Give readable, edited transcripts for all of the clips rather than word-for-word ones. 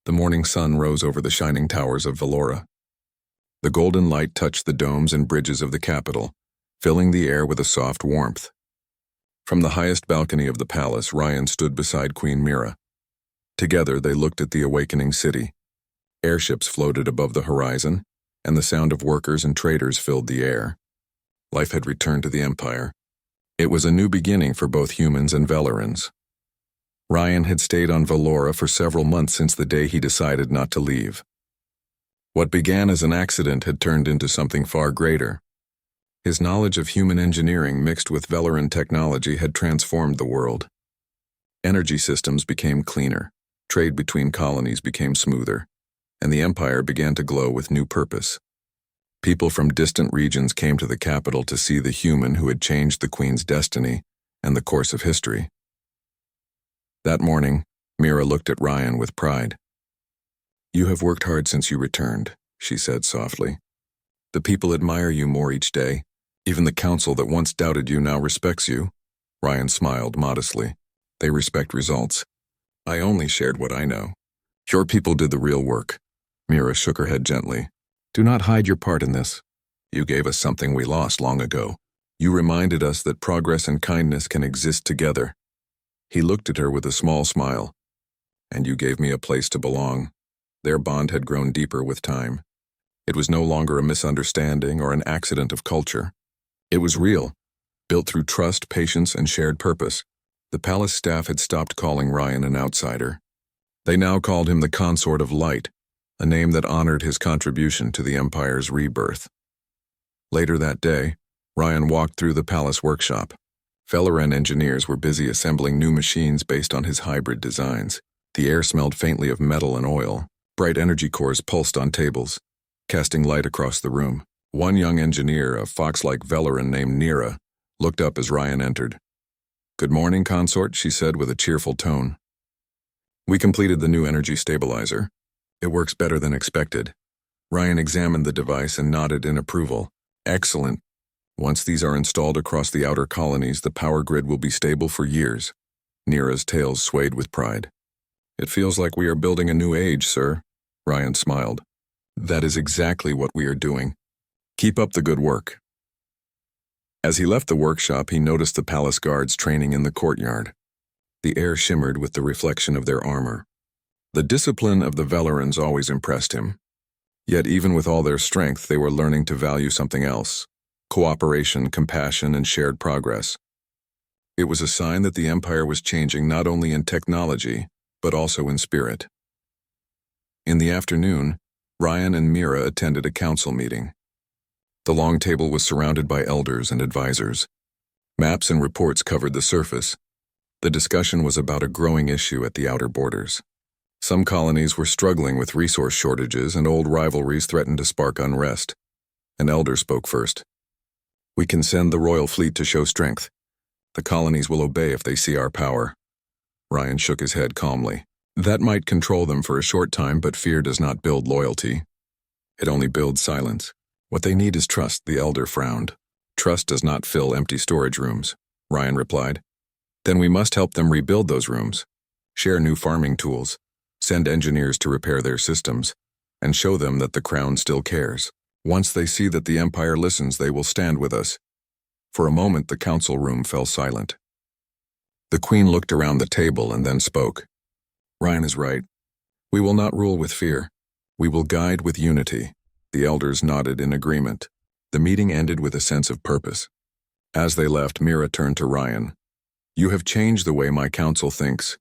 The morning sun rose over the shining towers of Valora. The golden light touched the domes and bridges of the capital, filling the air with a soft warmth. From the highest balcony of the palace, Ryan stood beside Queen Mira. Together, they looked at the awakening city. Airships floated above the horizon, and the sound of workers and traders filled the air. Life had returned to the Empire. It was a new beginning for both humans and Velorans. Ryan had stayed on Valora for several months since the day he decided not to leave. What began as an accident had turned into something far greater. His knowledge of human engineering mixed with Veloran technology had transformed the world. Energy systems became cleaner, trade between colonies became smoother, and the Empire began to glow with new purpose. People from distant regions came to the capital to see the human who had changed the Queen's destiny and the course of history. That morning, Mira looked at Ryan with pride. "You have worked hard since you returned," she said softly. "The people admire you more each day. Even the council that once doubted you now respects you." Ryan smiled modestly. "They respect results. I only shared what I know. Your people did the real work." Mira shook her head gently. "Do not hide your part in this. You gave us something we lost long ago. You reminded us that progress and kindness can exist together." He looked at her with a small smile. "And you gave me a place to belong." Their bond had grown deeper with time. It was no longer a misunderstanding or an accident of culture. It was real, built through trust, patience, and shared purpose. The palace staff had stopped calling Ryan an outsider. They now called him the Consort of Light, a name that honored his contribution to the Empire's rebirth. Later that day, Ryan walked through the palace workshop. Veloran engineers were busy assembling new machines based on his hybrid designs. The air smelled faintly of metal and oil. Bright energy cores pulsed on tables, casting light across the room. One young engineer, a fox-like Veloran named Nira, looked up as Ryan entered. "Good morning, consort," she said with a cheerful tone. "We completed the new energy stabilizer. It works better than expected." Ryan examined the device and nodded in approval. "Excellent. Once these are installed across the outer colonies, the power grid will be stable for years." Nira's tails swayed with pride. "It feels like we are building a new age, sir." Ryan smiled. "That is exactly what we are doing. Keep up the good work." As he left the workshop, he noticed the palace guards training in the courtyard. The air shimmered with the reflection of their armor. The discipline of the Velorans always impressed him. Yet even with all their strength, they were learning to value something else: cooperation, compassion, and shared progress. It was a sign that the Empire was changing not only in technology, but also in spirit. In the afternoon, Ryan and Mira attended a council meeting. The long table was surrounded by elders and advisors. Maps and reports covered the surface. The discussion was about a growing issue at the outer borders. Some colonies were struggling with resource shortages, and old rivalries threatened to spark unrest. An elder spoke first. "We can send the royal fleet to show strength. The colonies will obey if they see our power." Ryan shook his head calmly. "That might control them for a short time, but fear does not build loyalty. It only builds silence. What they need is trust," the elder frowned. "Trust does not fill empty storage rooms," Ryan replied. "Then we must help them rebuild those rooms. Share new farming tools. Send engineers to repair their systems, and show them that the crown still cares. Once they see that the Empire listens, they will stand with us." For a moment, the council room fell silent. The Queen looked around the table and then spoke. "Ryan is right. We will not rule with fear. We will guide with unity." The elders nodded in agreement. The meeting ended with a sense of purpose. As they left, Mira turned to Ryan. "You have changed the way my council thinks.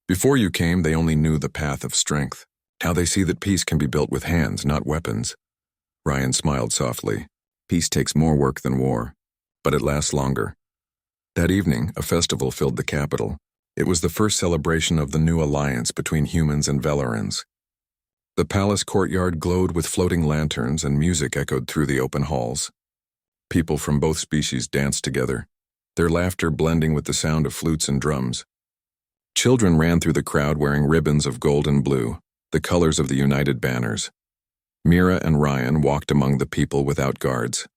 Before you came, they only knew the path of strength. Now they see that peace can be built with hands, not weapons." Ryan smiled softly. "Peace takes more work than war, but it lasts longer." That evening, a festival filled the capital. It was the first celebration of the new alliance between humans and Velorans. The palace courtyard glowed with floating lanterns, and music echoed through the open halls. People from both species danced together, their laughter blending with the sound of flutes and drums. Children ran through the crowd wearing ribbons of gold and blue, the colors of the united banners. Mira and Ryan walked among the people without guards.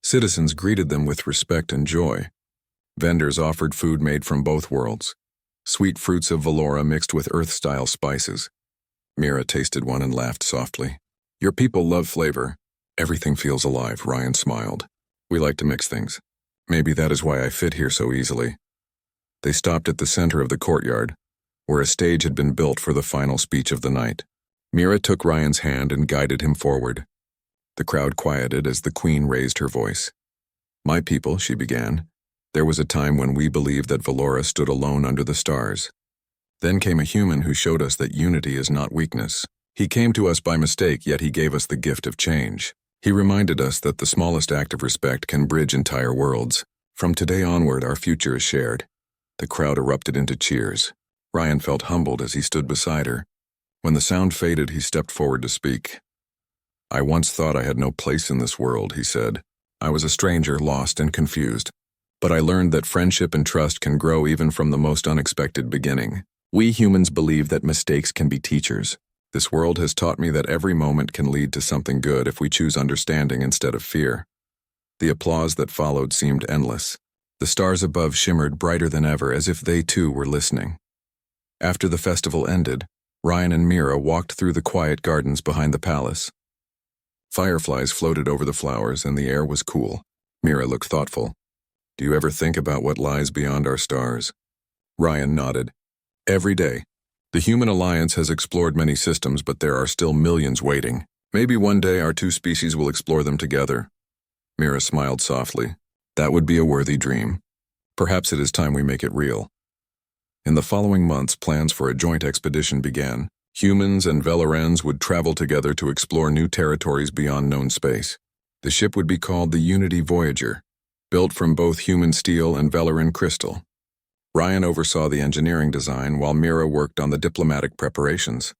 Citizens greeted them with respect and joy. Vendors offered food made from both worlds, sweet fruits of Valora mixed with Earth-style spices. Mira tasted one and laughed softly. Your people love flavor. Everything feels alive, Ryan smiled. We like to mix things. Maybe that is why I fit here so easily. They stopped at the center of the courtyard, where a stage had been built for the final speech of the night. Mira took Ryan's hand and guided him forward. The crowd quieted as the Queen raised her voice. My people, she began, there was a time when we believed that Valora stood alone under the stars. Then came a human who showed us that unity is not weakness. He came to us by mistake, yet he gave us the gift of change. He reminded us that the smallest act of respect can bridge entire worlds. From today onward, our future is shared. The crowd erupted into cheers. Ryan felt humbled as he stood beside her. When the sound faded, he stepped forward to speak. I once thought I had no place in this world, he said. I was a stranger, lost and confused. But I learned that friendship and trust can grow even from the most unexpected beginning. We humans believe that mistakes can be teachers. This world has taught me that every moment can lead to something good if we choose understanding instead of fear. The applause that followed seemed endless. The stars above shimmered brighter than ever, as if they too were listening. After the festival ended, Ryan and Mira walked through the quiet gardens behind the palace. Fireflies floated over the flowers and the air was cool. Mira looked thoughtful. Do you ever think about what lies beyond our stars? Ryan nodded. Every day. The Human Alliance has explored many systems, but there are still millions waiting. Maybe one day our two species will explore them together. Mira smiled softly. That would be a worthy dream. Perhaps it is time we make it real. In the following months, plans for a joint expedition began. Humans and Velorans would travel together to explore new territories beyond known space. The ship would be called the Unity Voyager, built from both human steel and Veloran crystal. Ryan oversaw the engineering design while Mira worked on the diplomatic preparations.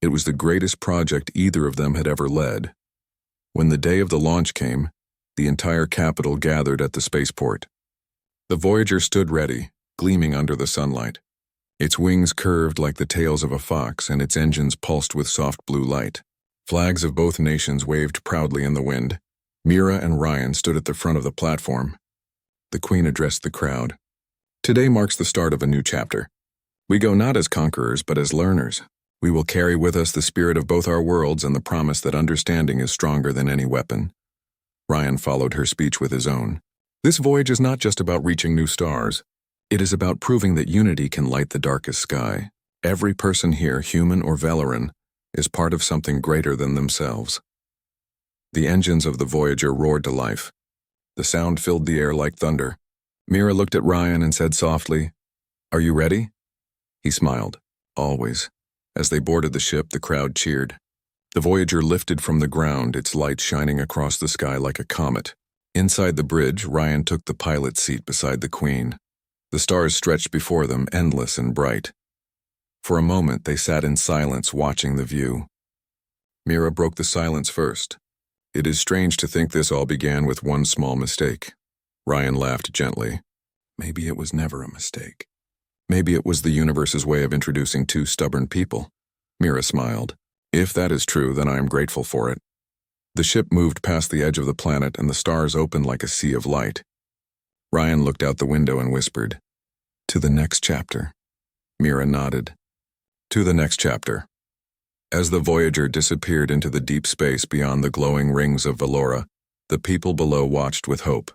It was the greatest project either of them had ever led. When the day of the launch came, the entire capital gathered at the spaceport. The Voyager stood ready, gleaming under the sunlight. Its wings curved like the tails of a fox and its engines pulsed with soft blue light. Flags of both nations waved proudly in the wind. Mira and Ryan stood at the front of the platform. The Queen addressed the crowd. Today marks the start of a new chapter. We go not as conquerors, but as learners. We will carry with us the spirit of both our worlds and the promise that understanding is stronger than any weapon. Ryan followed her speech with his own. This voyage is not just about reaching new stars. It is about proving that unity can light the darkest sky. Every person here, human or Veloran, is part of something greater than themselves. The engines of the Voyager roared to life. The sound filled the air like thunder. Mira looked at Ryan and said softly, Are you ready? He smiled. Always. As they boarded the ship, the crowd cheered. The Voyager lifted from the ground, its light shining across the sky like a comet. Inside the bridge, Ryan took the pilot's seat beside the Queen. The stars stretched before them, endless and bright. For a moment, they sat in silence, watching the view. Mira broke the silence first. It is strange to think this all began with one small mistake. Ryan laughed gently. Maybe it was never a mistake. Maybe it was the universe's way of introducing two stubborn people. Mira smiled. If that is true, then I am grateful for it. The ship moved past the edge of the planet and the stars opened like a sea of light. Ryan looked out the window and whispered, To the next chapter. Mira nodded. To the next chapter. As the Voyager disappeared into the deep space beyond the glowing rings of Valora, the people below watched with hope.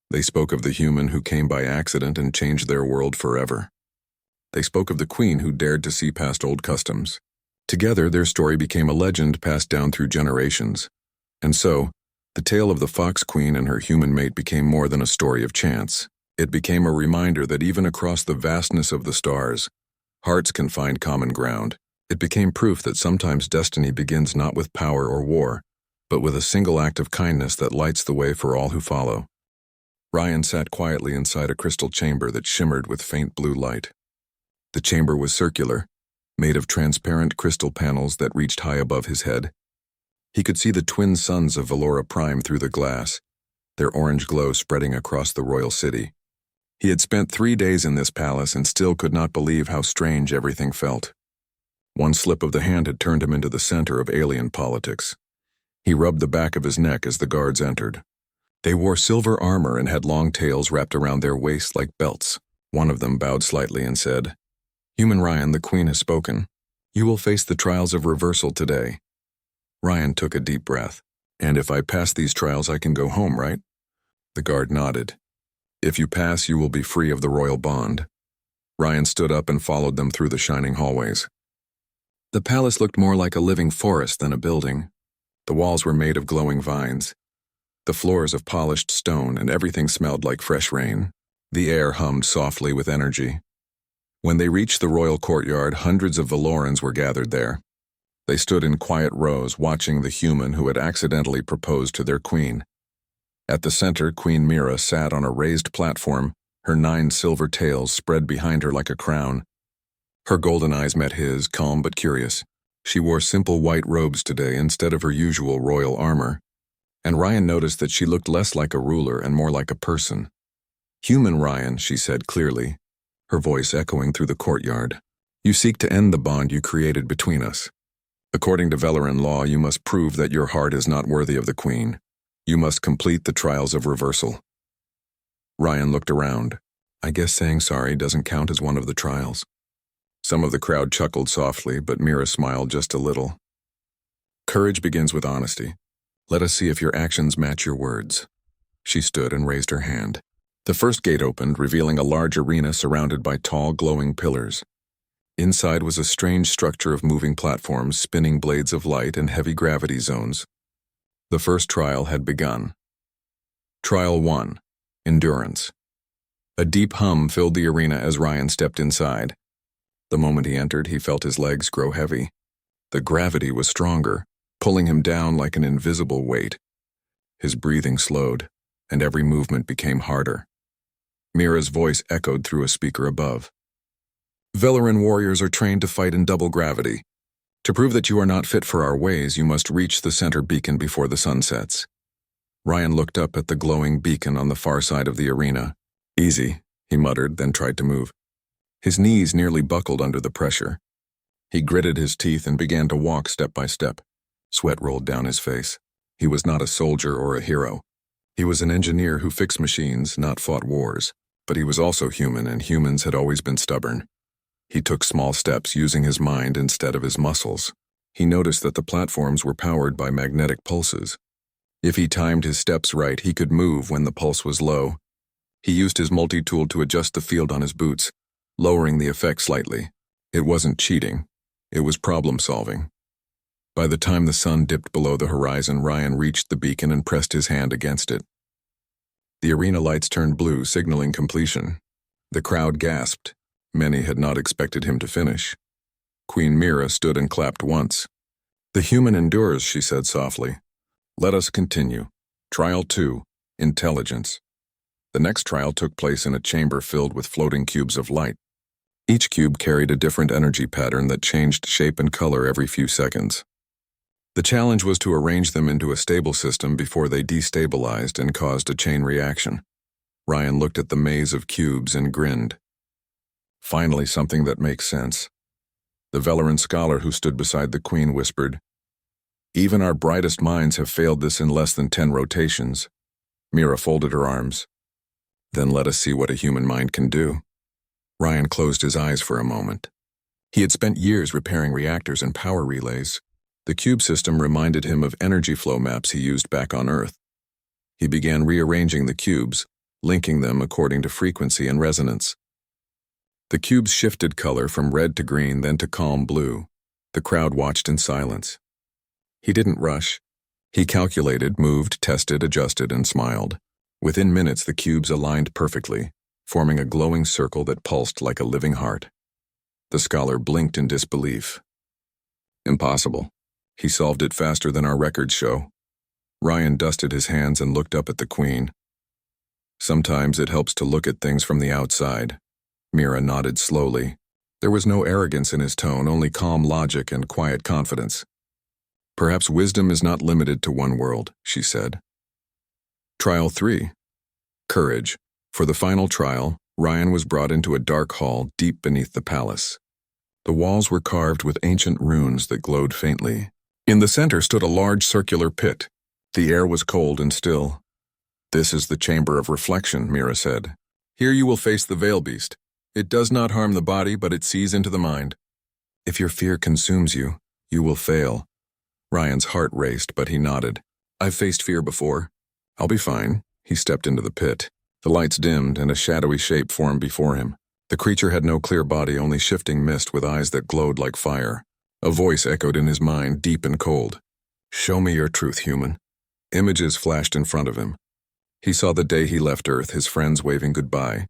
They spoke of the human who came by accident and changed their world forever. They spoke of the Queen who dared to see past old customs. Together, their story became a legend passed down through generations. And so, the tale of the Fox Queen and her human mate became more than a story of chance. It became a reminder that even across the vastness of the stars, hearts can find common ground. It became proof that sometimes destiny begins not with power or war, but with a single act of kindness that lights the way for all who follow. Ryan sat quietly inside a crystal chamber that shimmered with faint blue light. The chamber was circular, made of transparent crystal panels that reached high above his head. He could see the twin suns of Valora Prime through the glass, their orange glow spreading across the royal city. He had spent 3 days in this palace and still could not believe how strange everything felt. One slip of the hand had turned him into the center of alien politics. He rubbed the back of his neck as the guards entered. They wore silver armor and had long tails wrapped around their waists like belts. One of them bowed slightly and said, Human Ryan, the Queen has spoken. You will face the trials of reversal today. Ryan took a deep breath. And if I pass these trials, I can go home, right? The guard nodded. If you pass, you will be free of the royal bond. Ryan stood up and followed them through the shining hallways. The palace looked more like a living forest than a building. The walls were made of glowing vines, the floors of polished stone, and everything smelled like fresh rain. The air hummed softly with energy. When they reached the royal courtyard, hundreds of Valorans were gathered there. They stood in quiet rows, watching the human who had accidentally proposed to their queen. At the center, Queen Mira sat on a raised platform, her 9 silver tails spread behind her like a crown. Her golden eyes met his, calm but curious. She wore simple white robes today instead of her usual royal armor, and Ryan noticed that she looked less like a ruler and more like a person. Human Ryan, she said clearly, her voice echoing through the courtyard. You seek to end the bond you created between us. According to Valoran law, you must prove that your heart is not worthy of the queen. You must complete the trials of reversal. Ryan looked around. I guess saying sorry doesn't count as one of the trials. Some of the crowd chuckled softly, but Mira smiled just a little. Courage begins with honesty. Let us see if your actions match your words. She stood and raised her hand. The first gate opened, revealing a large arena surrounded by tall, glowing pillars. Inside was a strange structure of moving platforms, spinning blades of light, and heavy gravity zones. The first trial had begun. Trial 1. Endurance. A deep hum filled the arena as Ryan stepped inside. The moment he entered, he felt his legs grow heavy. The gravity was stronger, pulling him down like an invisible weight. His breathing slowed, and every movement became harder. Mira's voice echoed through a speaker above. Valoran warriors are trained to fight in double gravity. To prove that you are not fit for our ways, you must reach the center beacon before the sun sets. Ryan looked up at the glowing beacon on the far side of the arena. Easy, he muttered, then tried to move. His knees nearly buckled under the pressure. He gritted his teeth and began to walk step by step. Sweat rolled down his face. He was not a soldier or a hero. He was an engineer who fixed machines, not fought wars. But he was also human, and humans had always been stubborn. He took small steps, using his mind instead of his muscles. He noticed that the platforms were powered by magnetic pulses. If he timed his steps right, he could move when the pulse was low. He used his multi-tool to adjust the field on his boots, lowering the effect slightly. It wasn't cheating. It was problem-solving. By the time the sun dipped below the horizon, Ryan reached the beacon and pressed his hand against it. The arena lights turned blue, signaling completion. The crowd gasped. Many had not expected him to finish. Queen Mira stood and clapped once. The human endures, she said softly. Let us continue. Trial 2. Intelligence. The next trial took place in a chamber filled with floating cubes of light. Each cube carried a different energy pattern that changed shape and color every few seconds. The challenge was to arrange them into a stable system before they destabilized and caused a chain reaction. Ryan looked at the maze of cubes and grinned. Finally, something that makes sense. The Valoran scholar who stood beside the queen whispered, Even our brightest minds have failed this in less than 10 rotations. Mira folded her arms. Then let us see what a human mind can do. Ryan closed his eyes for a moment. He had spent years repairing reactors and power relays. The cube system reminded him of energy flow maps he used back on Earth. He began rearranging the cubes, linking them according to frequency and resonance. The cubes shifted color from red to green, then to calm blue. The crowd watched in silence. He didn't rush. He calculated, moved, tested, adjusted, and smiled. Within minutes, the cubes aligned perfectly, forming a glowing circle that pulsed like a living heart. The scholar blinked in disbelief. Impossible. He solved it faster than our records show. Ryan dusted his hands and looked up at the queen. Sometimes it helps to look at things from the outside. Mira nodded slowly. There was no arrogance in his tone, only calm logic and quiet confidence. Perhaps wisdom is not limited to one world, she said. Trial 3. Courage. For the final trial, Ryan was brought into a dark hall deep beneath the palace. The walls were carved with ancient runes that glowed faintly. In the center stood a large circular pit. The air was cold and still. This is the chamber of reflection, Mira said. Here you will face the Veil Beast. It does not harm the body, but it sees into the mind. If your fear consumes you, you will fail. Ryan's heart raced, but he nodded. I've faced fear before. I'll be fine. He stepped into the pit. The lights dimmed, and a shadowy shape formed before him. The creature had no clear body, only shifting mist with eyes that glowed like fire. A voice echoed in his mind, deep and cold. Show me your truth, human. Images flashed in front of him. He saw the day he left Earth, his friends waving goodbye.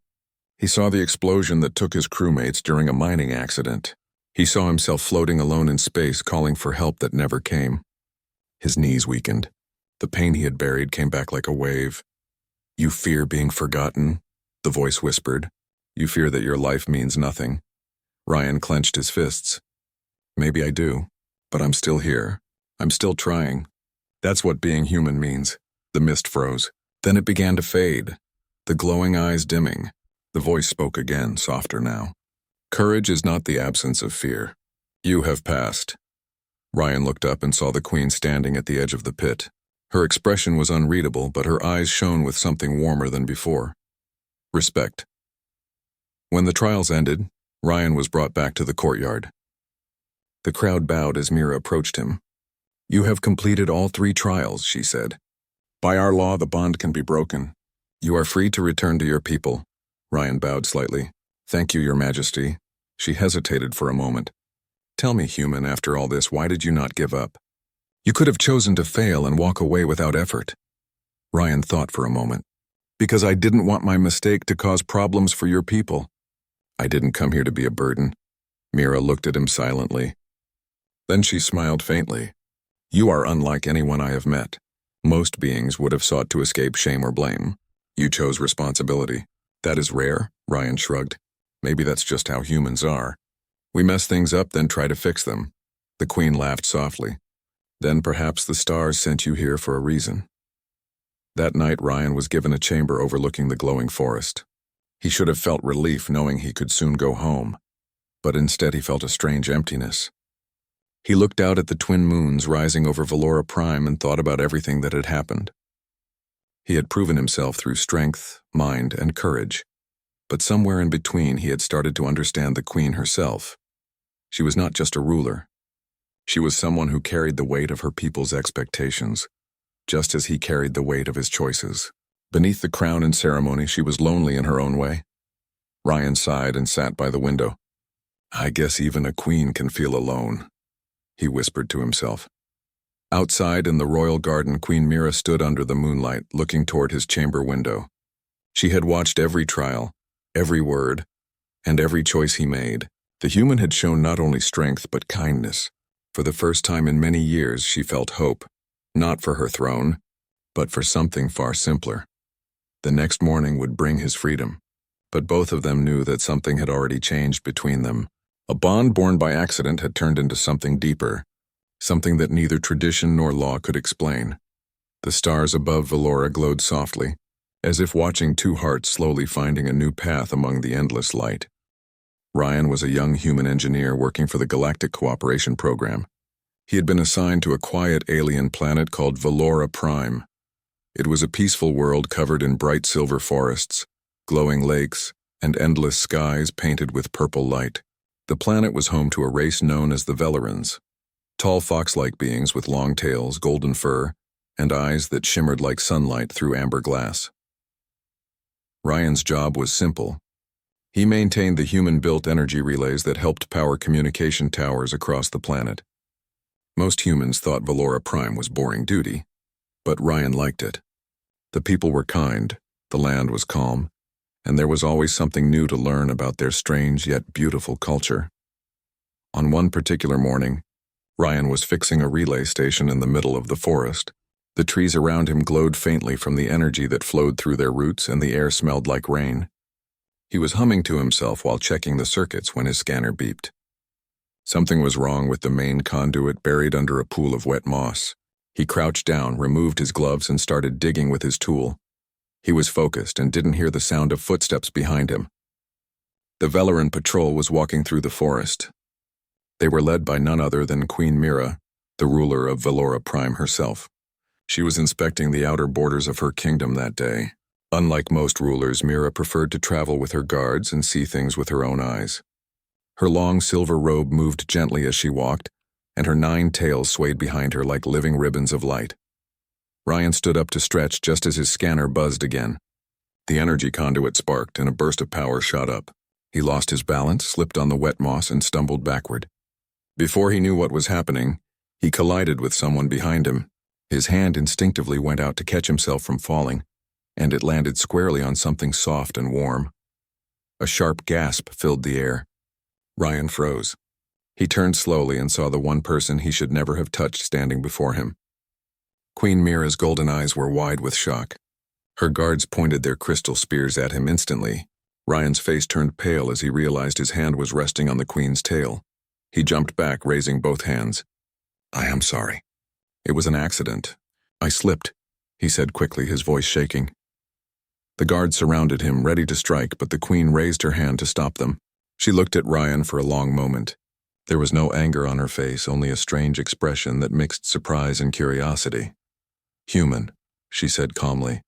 He saw the explosion that took his crewmates during a mining accident. He saw himself floating alone in space, calling for help that never came. His knees weakened. The pain he had buried came back like a wave. You fear being forgotten, the voice whispered. You fear that your life means nothing. Ryan clenched his fists. Maybe I do, but I'm still here. I'm still trying. That's what being human means. The mist froze. Then it began to fade, the glowing eyes dimming. The voice spoke again, softer now. Courage is not the absence of fear. You have passed. Ryan looked up and saw the queen standing at the edge of the pit. Her expression was unreadable, but her eyes shone with something warmer than before. Respect. When the trials ended, Ryan was brought back to the courtyard. The crowd bowed as Mira approached him. You have completed all 3 trials, she said. By our law, the bond can be broken. You are free to return to your people. Ryan bowed slightly. Thank you, Your Majesty. She hesitated for a moment. Tell me, human, after all this, why did you not give up? You could have chosen to fail and walk away without effort. Ryan thought for a moment. Because I didn't want my mistake to cause problems for your people. I didn't come here to be a burden. Mira looked at him silently. Then she smiled faintly. You are unlike anyone I have met. Most beings would have sought to escape shame or blame. You chose responsibility. That is rare, Ryan shrugged. Maybe that's just how humans are. We mess things up, then try to fix them. The queen laughed softly. Then perhaps the stars sent you here for a reason. That night, Ryan was given a chamber overlooking the glowing forest. He should have felt relief knowing he could soon go home, but instead he felt a strange emptiness. He looked out at the twin moons rising over Valora Prime and thought about everything that had happened. He had proven himself through strength, mind, and courage, but somewhere in between he had started to understand the queen herself. She was not just a ruler. She was someone who carried the weight of her people's expectations, just as he carried the weight of his choices. Beneath the crown and ceremony, she was lonely in her own way. Ryan sighed and sat by the window. I guess even a queen can feel alone, he whispered to himself. Outside in the royal garden, Queen Mira stood under the moonlight, looking toward his chamber window. She had watched every trial, every word, and every choice he made. The human had shown not only strength but kindness. For the first time in many years, she felt hope, not for her throne, but for something far simpler. The next morning would bring his freedom, but both of them knew that something had already changed between them. A bond born by accident had turned into something deeper, something that neither tradition nor law could explain. The stars above Valora glowed softly, as if watching 2 hearts slowly finding a new path among the endless light. Ryan was a young human engineer working for the Galactic Cooperation Program. He had been assigned to a quiet alien planet called Valora Prime. It was a peaceful world covered in bright silver forests, glowing lakes, and endless skies painted with purple light. The planet was home to a race known as the Velorans, tall fox-like beings with long tails, golden fur, and eyes that shimmered like sunlight through amber glass. Ryan's job was simple. He maintained the human-built energy relays that helped power communication towers across the planet. Most humans thought Valora Prime was boring duty, but Ryan liked it. The people were kind, the land was calm, and there was always something new to learn about their strange yet beautiful culture. On one particular morning, Ryan was fixing a relay station in the middle of the forest. The trees around him glowed faintly from the energy that flowed through their roots, and the air smelled like rain. He was humming to himself while checking the circuits when his scanner beeped. Something was wrong with the main conduit buried under a pool of wet moss. He crouched down, removed his gloves, and started digging with his tool. He was focused and didn't hear the sound of footsteps behind him. The Veloran patrol was walking through the forest. They were led by none other than Queen Mira, the ruler of Valora Prime herself. She was inspecting the outer borders of her kingdom that day. Unlike most rulers, Mira preferred to travel with her guards and see things with her own eyes. Her long silver robe moved gently as she walked, and her 9 tails swayed behind her like living ribbons of light. Ryan stood up to stretch just as his scanner buzzed again. The energy conduit sparked, and a burst of power shot up. He lost his balance, slipped on the wet moss, and stumbled backward. Before he knew what was happening, he collided with someone behind him. His hand instinctively went out to catch himself from falling, and it landed squarely on something soft and warm. A sharp gasp filled the air. Ryan froze. He turned slowly and saw the one person he should never have touched standing before him. Queen Mira's golden eyes were wide with shock. Her guards pointed their crystal spears at him instantly. Ryan's face turned pale as he realized his hand was resting on the queen's tail. He jumped back, raising both hands. "I am sorry. It was an accident. I slipped," he said quickly, his voice shaking. The guards surrounded him, ready to strike, but the queen raised her hand to stop them. She looked at Ryan for a long moment. There was no anger on her face, only a strange expression that mixed surprise and curiosity. "Human," she said calmly.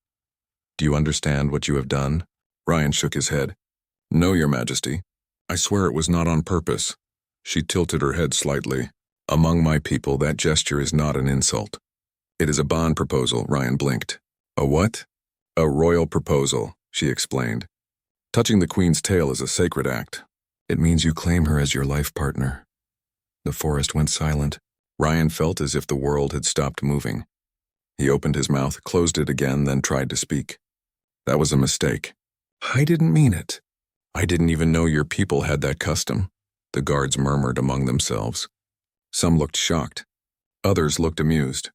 "Do you understand what you have done?" Ryan shook his head. "No, Your Majesty. I swear it was not on purpose." She tilted her head slightly. "Among my people, that gesture is not an insult. It is a bond proposal," Ryan blinked. "A what?" "A royal proposal," she explained. "Touching the queen's tail is a sacred act. It means you claim her as your life partner." The forest went silent. Ryan felt as if the world had stopped moving. He opened his mouth, closed it again, then tried to speak. "That was a mistake. I didn't mean it. I didn't even know your people had that custom," the guards murmured among themselves. Some looked shocked. Others looked amused.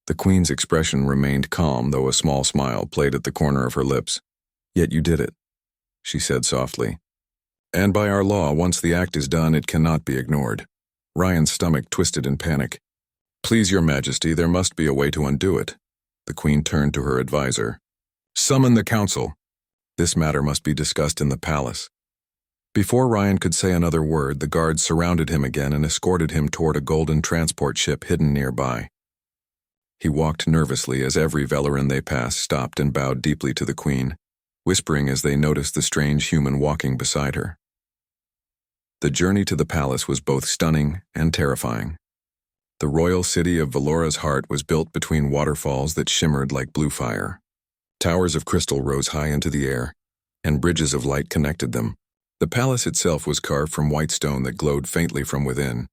The queen's expression remained calm, though a small smile played at the corner of her lips. "Yet you did it," she said softly. "And by our law, once the act is done, it cannot be ignored." Ryan's stomach twisted in panic. "Please, Your Majesty, there must be a way to undo it." The queen turned to her advisor. "Summon the council. This matter must be discussed in the palace." Before Ryan could say another word, the guards surrounded him again and escorted him toward a golden transport ship hidden nearby. He walked nervously as every Velaran they passed stopped and bowed deeply to the queen, whispering as they noticed the strange human walking beside her. The journey to the palace was both stunning and terrifying. The royal city of Velora's heart was built between waterfalls that shimmered like blue fire. Towers of crystal rose high into the air, and bridges of light connected them. The palace itself was carved from white stone that glowed faintly from within.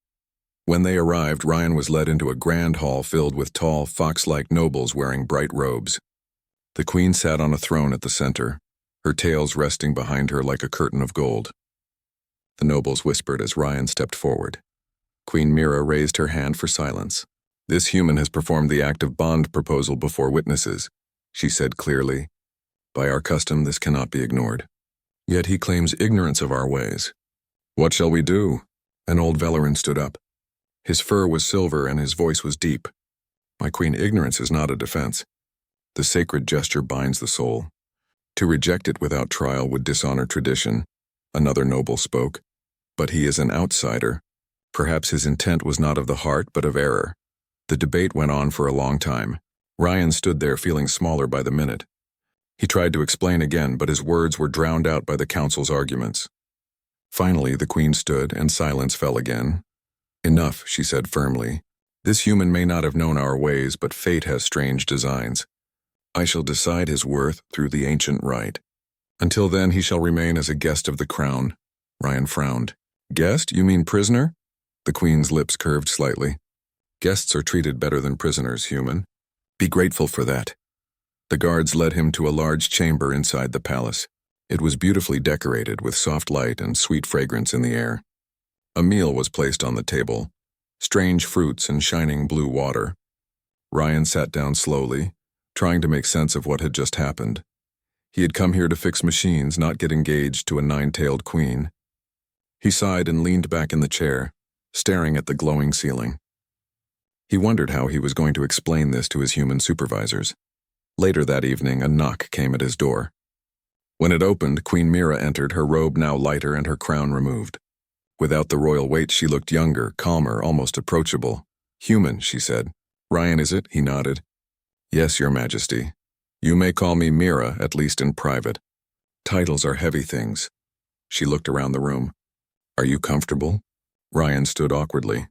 When they arrived, Ryan was led into a grand hall filled with tall, fox-like nobles wearing bright robes. The queen sat on a throne at the center, her tails resting behind her like a curtain of gold. The nobles whispered as Ryan stepped forward. Queen Mira raised her hand for silence. "This human has performed the act of bond proposal before witnesses," she said clearly. "By our custom, this cannot be ignored. Yet he claims ignorance of our ways. What shall we do?" An old Velaran stood up. His fur was silver and his voice was deep. "My queen, ignorance is not a defense. The sacred gesture binds the soul. To reject it without trial would dishonor tradition." Another noble spoke. "But he is an outsider. Perhaps his intent was not of the heart, but of error." The debate went on for a long time. Ryan stood there feeling smaller by the minute. He tried to explain again, but his words were drowned out by the council's arguments. Finally, the queen stood, and silence fell again. "Enough," she said firmly. "This human may not have known our ways, but fate has strange designs. I shall decide his worth through the ancient rite. Until then, he shall remain as a guest of the crown." Ryan frowned. "Guest? You mean prisoner?" The queen's lips curved slightly. "Guests are treated better than prisoners, human. Be grateful for that." The guards led him to a large chamber inside the palace. It was beautifully decorated with soft light and sweet fragrance in the air. A meal was placed on the table, strange fruits and shining blue water. Ryan sat down slowly, trying to make sense of what had just happened. He had come here to fix machines, not get engaged to a 9-tailed queen. He sighed and leaned back in the chair, staring at the glowing ceiling. He wondered how he was going to explain this to his human supervisors. Later that evening, a knock came at his door. When it opened, Queen Mira entered, her robe now lighter and her crown removed. Without the royal weight, she looked younger, calmer, almost approachable. "Human," she said. "Ryan, is it?" He nodded. "Yes, Your Majesty. You may call me Mira, at least in private. Titles are heavy things." She looked around the room. Are you comfortable? Ryan stood awkwardly.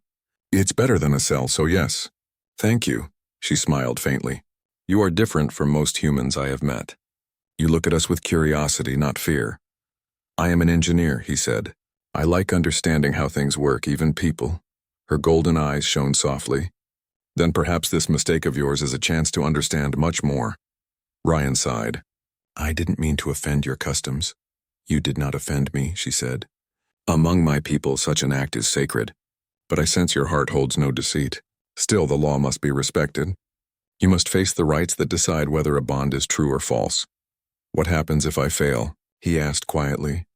It's better than a cell, so yes. Thank you, she smiled faintly. You are different from most humans I have met. You look at us with curiosity, not fear. I am an engineer, he said. I like understanding how things work, even people. Her golden eyes shone softly. Then perhaps this mistake of yours is a chance to understand much more. Ryan sighed. I didn't mean to offend your customs. You did not offend me, she said. Among my people, such an act is sacred. But I sense your heart holds no deceit. Still, the law must be respected. You must face the rights that decide whether a bond is true or false. What happens if I fail? He asked quietly.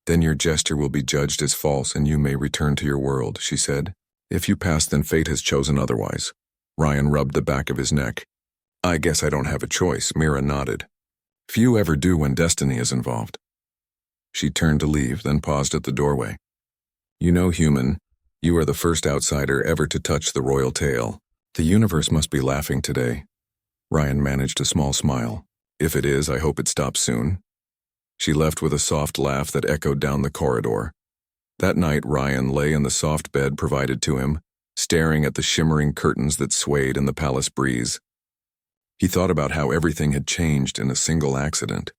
Then your gesture will be judged as false and you may return to your world, she said. If you pass, then fate has chosen otherwise. Ryan rubbed the back of his neck. I guess I don't have a choice, Mira nodded. Few ever do when destiny is involved. She turned to leave, then paused at the doorway. You know, human, you are the first outsider ever to touch the royal tail. The universe must be laughing today. Ryan managed a small smile. If it is, I hope it stops soon. She left with a soft laugh that echoed down the corridor. That night, Ryan lay in the soft bed provided to him, staring at the shimmering curtains that swayed in the palace breeze. He thought about how everything had changed in a single accident.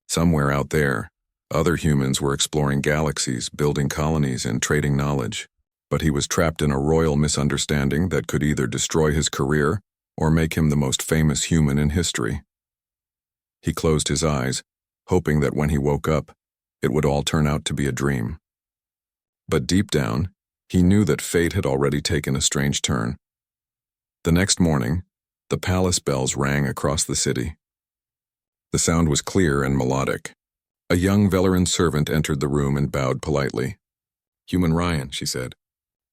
Somewhere out there, other humans were exploring galaxies, building colonies, and trading knowledge. But he was trapped in a royal misunderstanding that could either destroy his career or make him the most famous human in history. He closed his eyes, hoping that when he woke up, it would all turn out to be a dream. But deep down, he knew that fate had already taken a strange turn. The next morning, the palace bells rang across the city. The sound was clear and melodic. A young Veleran servant entered the room and bowed politely. Human Ryan, she said.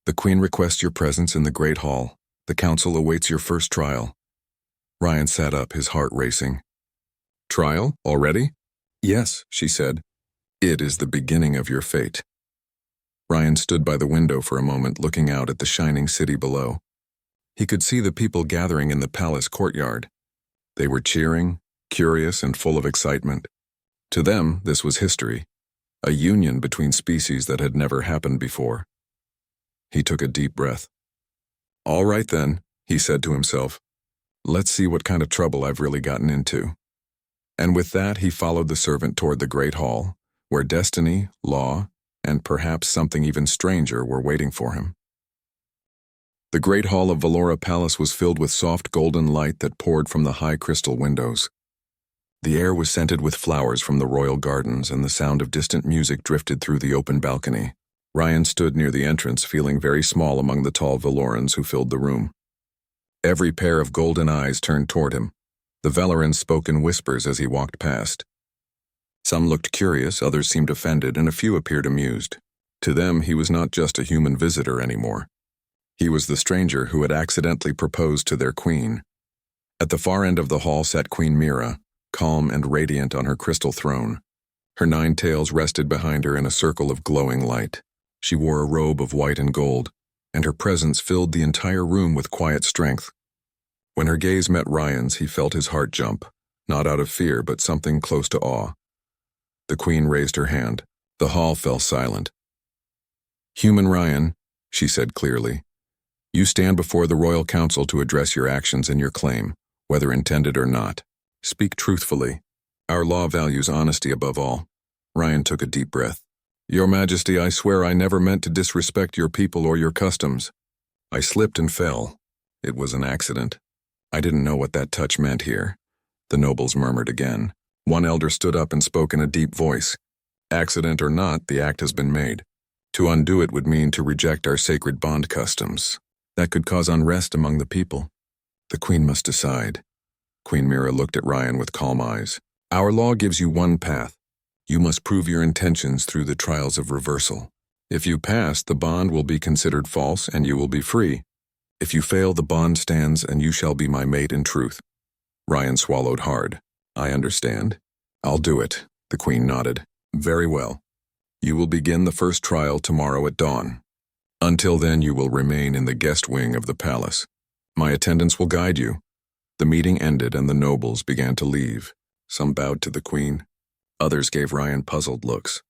The Queen requests your presence in the Great Hall. The Council awaits your first trial. Ryan sat up, his heart racing. Trial? Already? Yes, she said. It is the beginning of your fate. Ryan stood by the window for a moment, looking out at the shining city below. He could see the people gathering in the palace courtyard. They were cheering, curious, and full of excitement. To them, this was history, a union between species that had never happened before. He took a deep breath. All right then, he said to himself. Let's see what kind of trouble I've really gotten into. And with that, he followed the servant toward the Great Hall, where destiny, law, and perhaps something even stranger were waiting for him. The Great Hall of Velora Palace was filled with soft golden light that poured from the high crystal windows. The air was scented with flowers from the royal gardens, and the sound of distant music drifted through the open balcony. Ryan stood near the entrance, feeling very small among the tall Velorans who filled the room. Every pair of golden eyes turned toward him. The Velerans spoke in whispers as he walked past. Some looked curious, others seemed offended, and a few appeared amused. To them, he was not just a human visitor anymore. He was the stranger who had accidentally proposed to their queen. At the far end of the hall sat Queen Mira, calm and radiant on her crystal throne. Her 9 tails rested behind her in a circle of glowing light. She wore a robe of white and gold, and her presence filled the entire room with quiet strength. When her gaze met Ryan's, he felt his heart jump, not out of fear, but something close to awe. The queen raised her hand. The hall fell silent. Human Ryan, she said clearly, you stand before the Royal Council to address your actions and your claim, whether intended or not. Speak truthfully. Our law values honesty above all. Ryan took a deep breath. Your Majesty, I swear I never meant to disrespect your people or your customs. I slipped and fell. It was an accident. I didn't know what that touch meant here. The nobles murmured again. One elder stood up and spoke in a deep voice. Accident or not, the act has been made. To undo it would mean to reject our sacred bond customs. That could cause unrest among the people. The Queen must decide. Queen Mira looked at Ryan with calm eyes. Our law gives you one path. You must prove your intentions through the trials of reversal. If you pass, the bond will be considered false and you will be free. If you fail, the bond stands and you shall be my mate in truth. Ryan swallowed hard. I understand. I'll do it, the Queen nodded. Very well. You will begin the first trial tomorrow at dawn. Until then, you will remain in the guest wing of the palace. My attendants will guide you. The meeting ended and the nobles began to leave. Some bowed to the Queen. Others gave Ryan puzzled looks.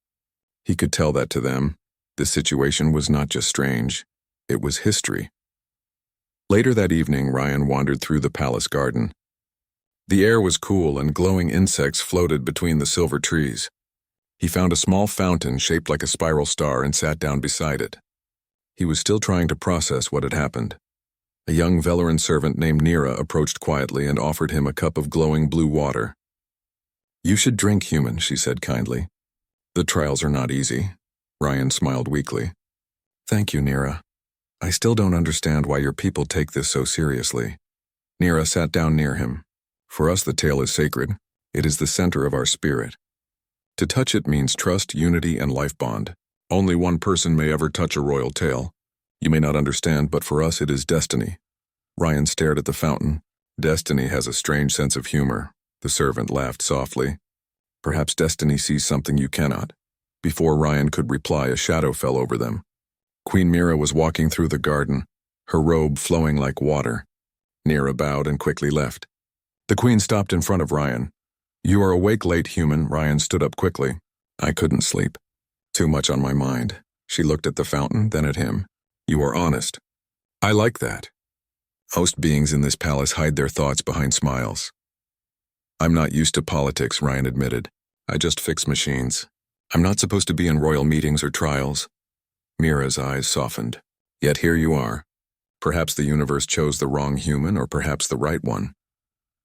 He could tell that to them. This situation was not just strange, it was history. Later that evening, Ryan wandered through the palace garden. The air was cool and glowing insects floated between the silver trees. He found a small fountain shaped like a spiral star and sat down beside it. He was still trying to process what had happened. A young Veleran servant named Nira approached quietly and offered him a cup of glowing blue water. "You should drink, human," she said kindly. "The trials are not easy." Ryan smiled weakly. "Thank you, Nira. I still don't understand why your people take this so seriously." Nira sat down near him. "For us, the tale is sacred. It is the center of our spirit. To touch it means trust, unity, and life bond. Only one person may ever touch a royal tale. You may not understand, but for us it is destiny." Ryan stared at the fountain. "Destiny has a strange sense of humor." The servant laughed softly. "Perhaps destiny sees something you cannot." Before Ryan could reply, a shadow fell over them. Queen Mira was walking through the garden, her robe flowing like water. Nira bowed and quickly left. The queen stopped in front of Ryan. "You are awake late, human." Ryan stood up quickly. "I couldn't sleep. Too much on my mind." She looked at the fountain, then at him. "You are honest. I like that." Most beings in this palace hide their thoughts behind smiles. "I'm not used to politics," Ryan admitted. "I just fix machines. I'm not supposed to be in royal meetings or trials." Mira's eyes softened. "Yet here you are. Perhaps the universe chose the wrong human, or perhaps the right one."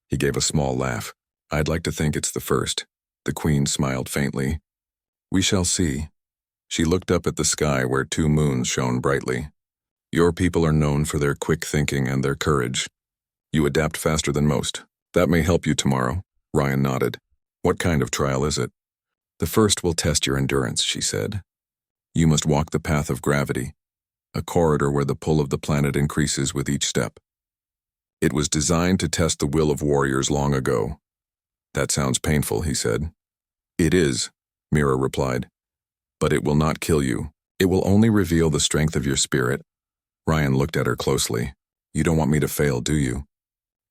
He gave a small laugh. "I'd like to think it's the first." The queen smiled faintly. "We shall see." She looked up at the sky where 2 moons shone brightly. "Your people are known for their quick thinking and their courage. You adapt faster than most. That may help you tomorrow." Ryan nodded. "What kind of trial is it?" "The first will test your endurance," she said. "You must walk the path of gravity, a corridor where the pull of the planet increases with each step. It was designed to test the will of warriors long ago." "That sounds painful," he said. "It is," Mira replied. "But it will not kill you. It will only reveal the strength of your spirit." Ryan looked at her closely. "You don't want me to fail, do you?"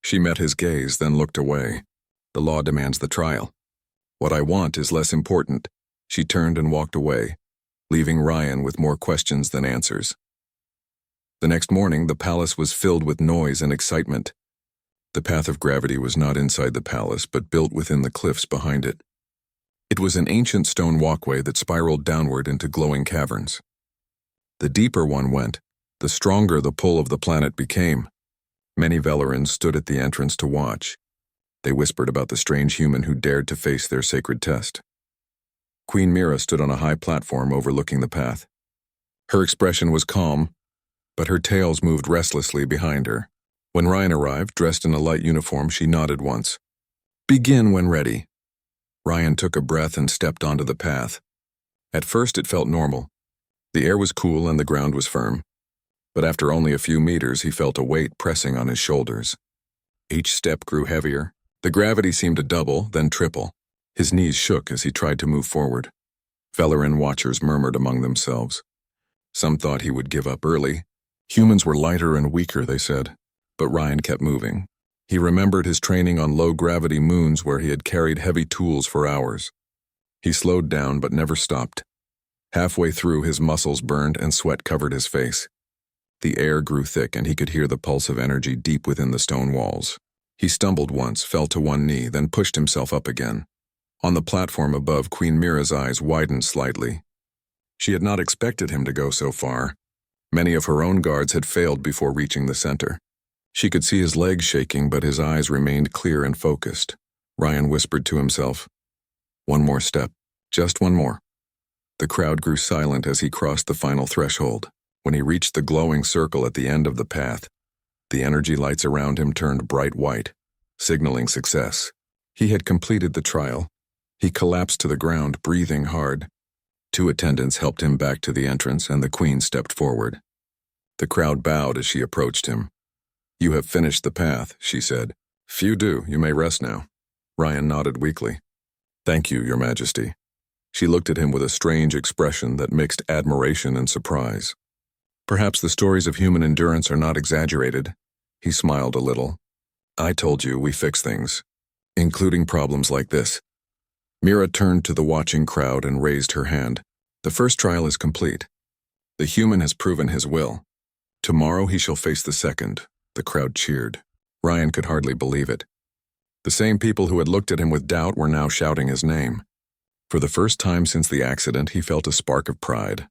She met his gaze, then looked away. "The law demands the trial. What I want is less important." She turned and walked away, leaving Ryan with more questions than answers. The next morning, the palace was filled with noise and excitement. The path of gravity was not inside the palace, but built within the cliffs behind it. It was an ancient stone walkway that spiraled downward into glowing caverns. The deeper one went, the stronger the pull of the planet became. Many Velerans stood at the entrance to watch. They whispered about the strange human who dared to face their sacred test. Queen Mira stood on a high platform overlooking the path. Her expression was calm, but her tails moved restlessly behind her. When Ryan arrived, dressed in a light uniform, she nodded once. "Begin when ready." Ryan took a breath and stepped onto the path. At first it felt normal. The air was cool and the ground was firm. But after only a few meters, he felt a weight pressing on his shoulders. Each step grew heavier. The gravity seemed to double, then triple. His knees shook as he tried to move forward. Veleran watchers murmured among themselves. Some thought he would give up early. Humans were lighter and weaker, they said. But Ryan kept moving. He remembered his training on low-gravity moons where he had carried heavy tools for hours. He slowed down but never stopped. Halfway through, his muscles burned and sweat covered his face. The air grew thick and he could hear the pulse of energy deep within the stone walls. He stumbled once, fell to one knee, then pushed himself up again. On the platform above, Queen Mira's eyes widened slightly. She had not expected him to go so far. Many of her own guards had failed before reaching the center. She could see his legs shaking, but his eyes remained clear and focused. Ryan whispered to himself, "One more step, just one more." The crowd grew silent as he crossed the final threshold. When he reached the glowing circle at the end of the path, the energy lights around him turned bright white, signaling success. He had completed the trial. He collapsed to the ground, breathing hard. 2 attendants helped him back to the entrance, and the queen stepped forward. The crowd bowed as she approached him. "You have finished the path," she said. "Few do. You may rest now." Ryan nodded weakly. "Thank you, Your Majesty." She looked at him with a strange expression that mixed admiration and surprise. "Perhaps the stories of human endurance are not exaggerated." He smiled a little. "I told you we fix things, including problems like this." Mira turned to the watching crowd and raised her hand. "The first trial is complete. The human has proven his will. Tomorrow he shall face the second. The crowd cheered. Ryan could hardly believe it. The same people who had looked at him with doubt were now shouting his name. For the first time since the accident, he felt a spark of pride.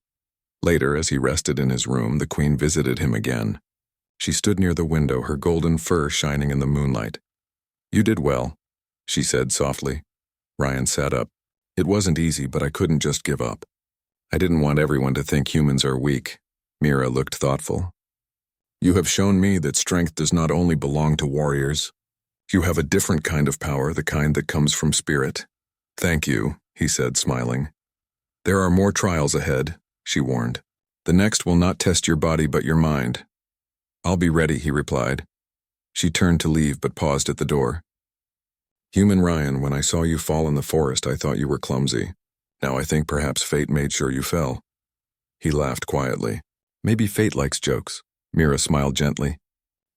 Later, as he rested in his room, the Queen visited him again. She stood near the window, her golden fur shining in the moonlight. "You did well," she said softly. Ryan sat up. "It wasn't easy, but I couldn't just give up. I didn't want everyone to think humans are weak." Mira looked thoughtful. "You have shown me that strength does not only belong to warriors. You have a different kind of power, the kind that comes from spirit." "Thank you," he said, smiling. "There are more trials ahead," she warned. "The next will not test your body but your mind." "I'll be ready," he replied. She turned to leave but paused at the door. "Human Ryan, when I saw you fall in the forest, I thought you were clumsy. Now I think perhaps fate made sure you fell." He laughed quietly. "Maybe fate likes jokes." Mira smiled gently.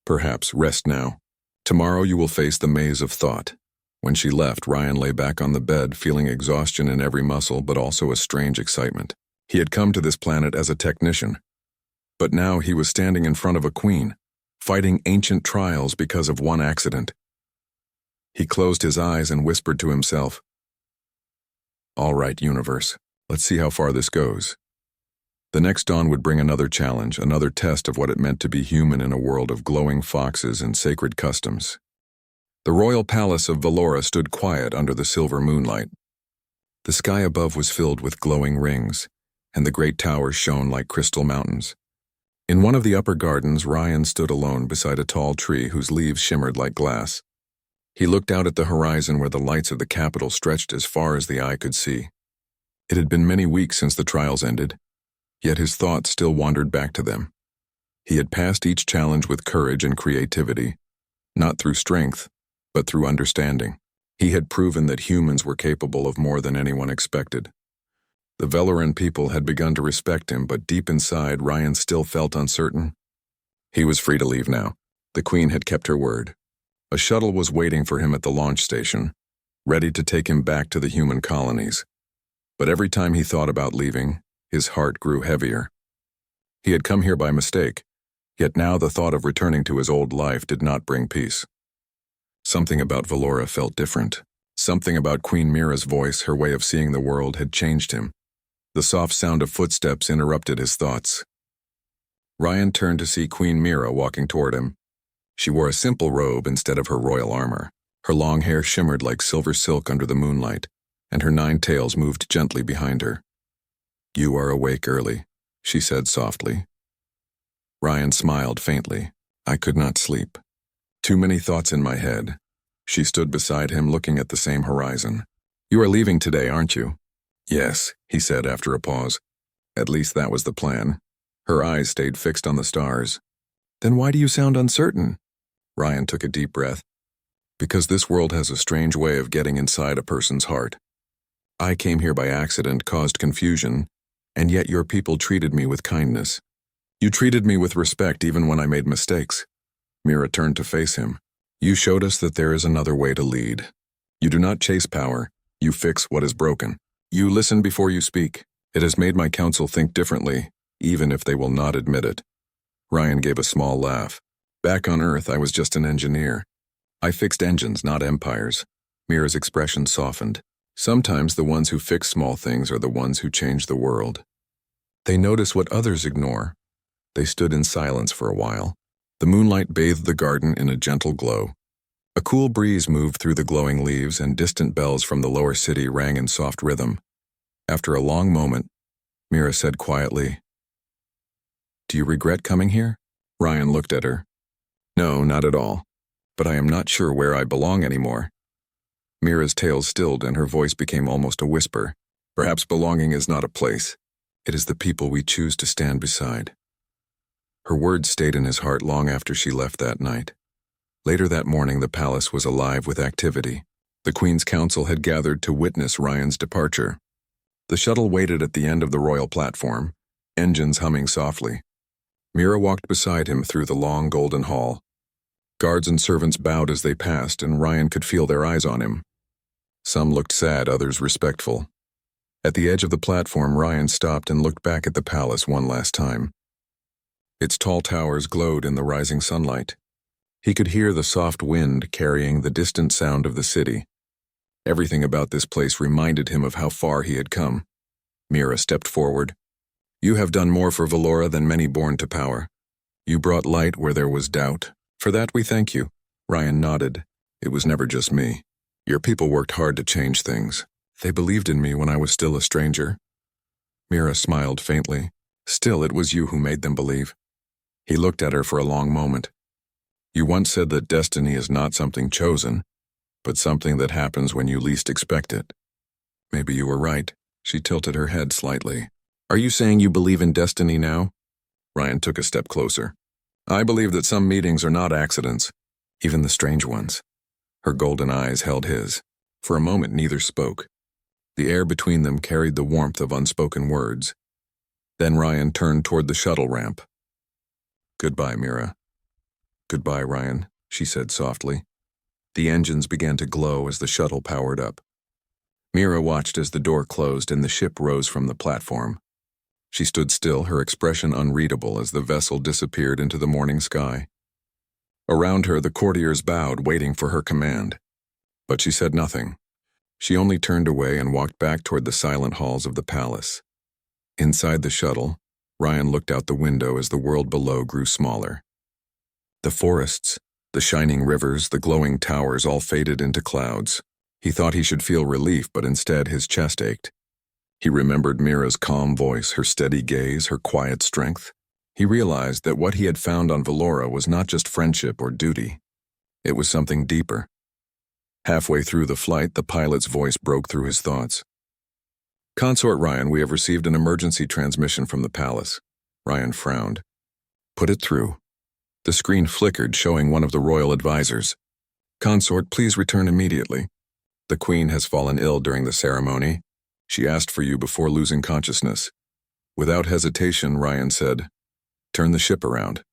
"Perhaps. Rest now. Tomorrow you will face the maze of thought." When she left, Ryan lay back on the bed, feeling exhaustion in every muscle but also a strange excitement. He had come to this planet as a technician. But now he was standing in front of a queen, fighting ancient trials because of one accident. He closed his eyes and whispered to himself, "All right, universe, let's see how far this goes." The next dawn would bring another challenge, another test of what it meant to be human in a world of glowing foxes and sacred customs. The royal palace of Valora stood quiet under the silver moonlight. The sky above was filled with glowing rings, and the great towers shone like crystal mountains. In one of the upper gardens, Ryan stood alone beside a tall tree whose leaves shimmered like glass. He looked out at the horizon where the lights of the capital stretched as far as the eye could see. It had been many weeks since the trials ended, yet his thoughts still wandered back to them. He had passed each challenge with courage and creativity, not through strength, but through understanding. He had proven that humans were capable of more than anyone expected. The Valoran people had begun to respect him, but deep inside, Ryan still felt uncertain. He was free to leave now. The Queen had kept her word. A shuttle was waiting for him at the launch station, ready to take him back to the human colonies. But every time he thought about leaving, his heart grew heavier. He had come here by mistake, yet now the thought of returning to his old life did not bring peace. Something about Valora felt different. Something about Queen Mira's voice, her way of seeing the world, had changed him. The soft sound of footsteps interrupted his thoughts. Ryan turned to see Queen Mira walking toward him. She wore a simple robe instead of her royal armor. Her long hair shimmered like silver silk under the moonlight, and her 9 tails moved gently behind her. "You are awake early," she said softly. Ryan smiled faintly. "I could not sleep. Too many thoughts in my head." She stood beside him, looking at the same horizon. "You are leaving today, aren't you?" "Yes," he said after a pause. "At least that was the plan." Her eyes stayed fixed on the stars. "Then why do you sound uncertain?" Ryan took a deep breath. "Because this world has a strange way of getting inside a person's heart. I came here by accident, caused confusion, and yet your people treated me with kindness. You treated me with respect even when I made mistakes." Mira turned to face him. "You showed us that there is another way to lead. You do not chase power, you fix what is broken. You listen before you speak. It has made my council think differently, even if they will not admit it." Ryan gave a small laugh. "Back on Earth, I was just an engineer. I fixed engines, not empires." Mira's expression softened. "Sometimes the ones who fix small things are the ones who change the world. They notice what others ignore." They stood in silence for a while. The moonlight bathed the garden in a gentle glow. A cool breeze moved through the glowing leaves, and distant bells from the lower city rang in soft rhythm. After a long moment, Mira said quietly, "Do you regret coming here?" Ryan looked at her. "No, not at all. But I am not sure where I belong anymore." Mira's tail stilled and her voice became almost a whisper. "Perhaps belonging is not a place. It is the people we choose to stand beside." Her words stayed in his heart long after she left that night. Later that morning, the palace was alive with activity. The Queen's Council had gathered to witness Ryan's departure. The shuttle waited at the end of the royal platform, engines humming softly. Mira walked beside him through the long golden hall. Guards and servants bowed as they passed, and Ryan could feel their eyes on him. Some looked sad, others respectful. At the edge of the platform, Ryan stopped and looked back at the palace one last time. Its tall towers glowed in the rising sunlight. He could hear the soft wind carrying the distant sound of the city. Everything about this place reminded him of how far he had come. Mira stepped forward. "You have done more for Valora than many born to power. You brought light where there was doubt. For that we thank you." Ryan nodded. "It was never just me. Your people worked hard to change things. They believed in me when I was still a stranger." Mira smiled faintly. "Still, it was you who made them believe." He looked at her for a long moment. "You once said that destiny is not something chosen, but something that happens when you least expect it." "Maybe you were right." She tilted her head slightly. "Are you saying you believe in destiny now?" Ryan took a step closer. "I believe that some meetings are not accidents, even the strange ones." Her golden eyes held his. For a moment neither spoke. The air between them carried the warmth of unspoken words. Then Ryan turned toward the shuttle ramp. "Goodbye, Mira." "Goodbye, Ryan," she said softly. The engines began to glow as the shuttle powered up. Mira watched as the door closed and the ship rose from the platform. She stood still, her expression unreadable as the vessel disappeared into the morning sky. Around her, the courtiers bowed, waiting for her command. But she said nothing. She only turned away and walked back toward the silent halls of the palace. Inside the shuttle, Ryan looked out the window as the world below grew smaller. The forests, the shining rivers, the glowing towers all faded into clouds. He thought he should feel relief, but instead his chest ached. He remembered Mira's calm voice, her steady gaze, her quiet strength. He realized that what he had found on Valora was not just friendship or duty. It was something deeper. Halfway through the flight, the pilot's voice broke through his thoughts. "Consort Ryan, we have received an emergency transmission from the palace." Ryan frowned. "Put it through." The screen flickered, showing one of the royal advisors. "Consort, please return immediately. The Queen has fallen ill during the ceremony. She asked for you before losing consciousness." Without hesitation, Ryan said, "Turn the ship around."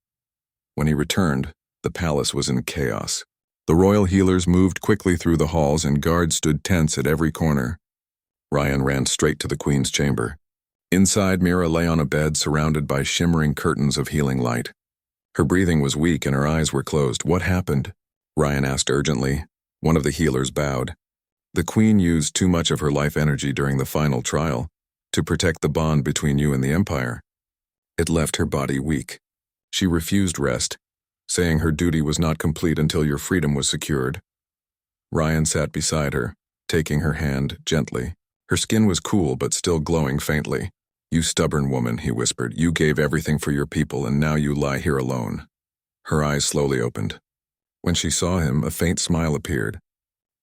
When he returned, the palace was in chaos. The royal healers moved quickly through the halls and guards stood tense at every corner. Ryan ran straight to the Queen's chamber. Inside, Mira lay on a bed surrounded by shimmering curtains of healing light. Her breathing was weak and her eyes were closed. "What happened?" Ryan asked urgently. One of the healers bowed. "The Queen used too much of her life energy during the final trial to protect the bond between you and the Empire. It left her body weak. She refused rest, saying her duty was not complete until your freedom was secured." Ryan sat beside her, taking her hand gently. Her skin was cool but still glowing faintly. "You stubborn woman," he whispered. "You gave everything for your people and now you lie here alone." Her eyes slowly opened. When she saw him, a faint smile appeared.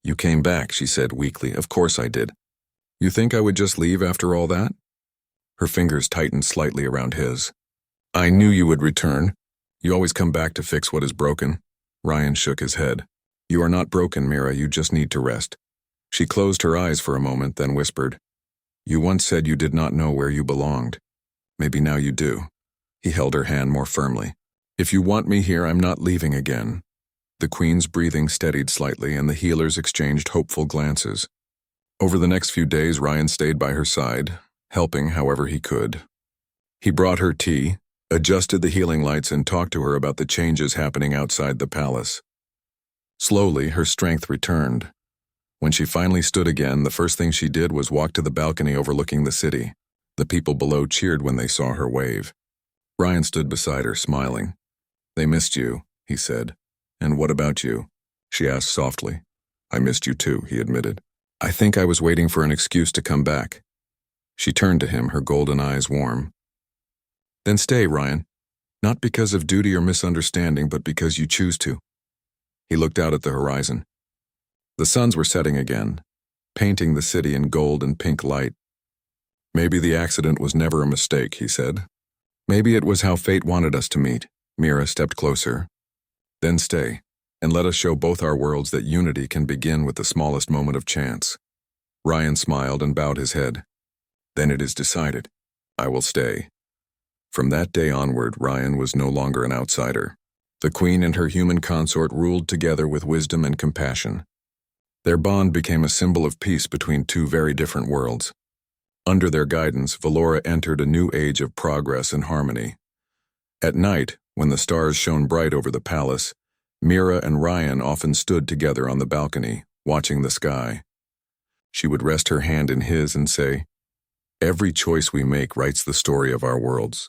"You came back," she said weakly. "Of course I did. You think I would just leave after all that?" Her fingers tightened slightly around his. "I knew you would return. You always come back to fix what is broken." Ryan shook his head. "You are not broken, Mira. You just need to rest." She closed her eyes for a moment, then whispered, "You once said you did not know where you belonged. Maybe now you do." He held her hand more firmly. "If you want me here, I'm not leaving again." The Queen's breathing steadied slightly, and the healers exchanged hopeful glances. Over the next few days, Ryan stayed by her side, helping however he could. He brought her tea, adjusted the healing lights, and talked to her about the changes happening outside the palace. Slowly, her strength returned. When she finally stood again, the first thing she did was walk to the balcony overlooking the city. The people below cheered when they saw her wave. Ryan stood beside her, smiling. "They missed you," he said. "And what about you?" she asked softly. "I missed you too," he admitted. "I think I was waiting for an excuse to come back." She turned to him, her golden eyes warm. "Then stay, Ryan. Not because of duty or misunderstanding, but because you choose to." He looked out at the horizon. The suns were setting again, painting the city in gold and pink light. "Maybe the accident was never a mistake," he said. "Maybe it was how fate wanted us to meet." Mira stepped closer. "Then stay, and let us show both our worlds that unity can begin with the smallest moment of chance." Ryan smiled and bowed his head. "Then it is decided. I will stay." From that day onward, Ryan was no longer an outsider. The Queen and her human consort ruled together with wisdom and compassion. Their bond became a symbol of peace between two very different worlds. Under their guidance, Valora entered a new age of progress and harmony. At night, when the stars shone bright over the palace, Mira and Ryan often stood together on the balcony, watching the sky. She would rest her hand in his and say, "Every choice we make writes the story of our worlds.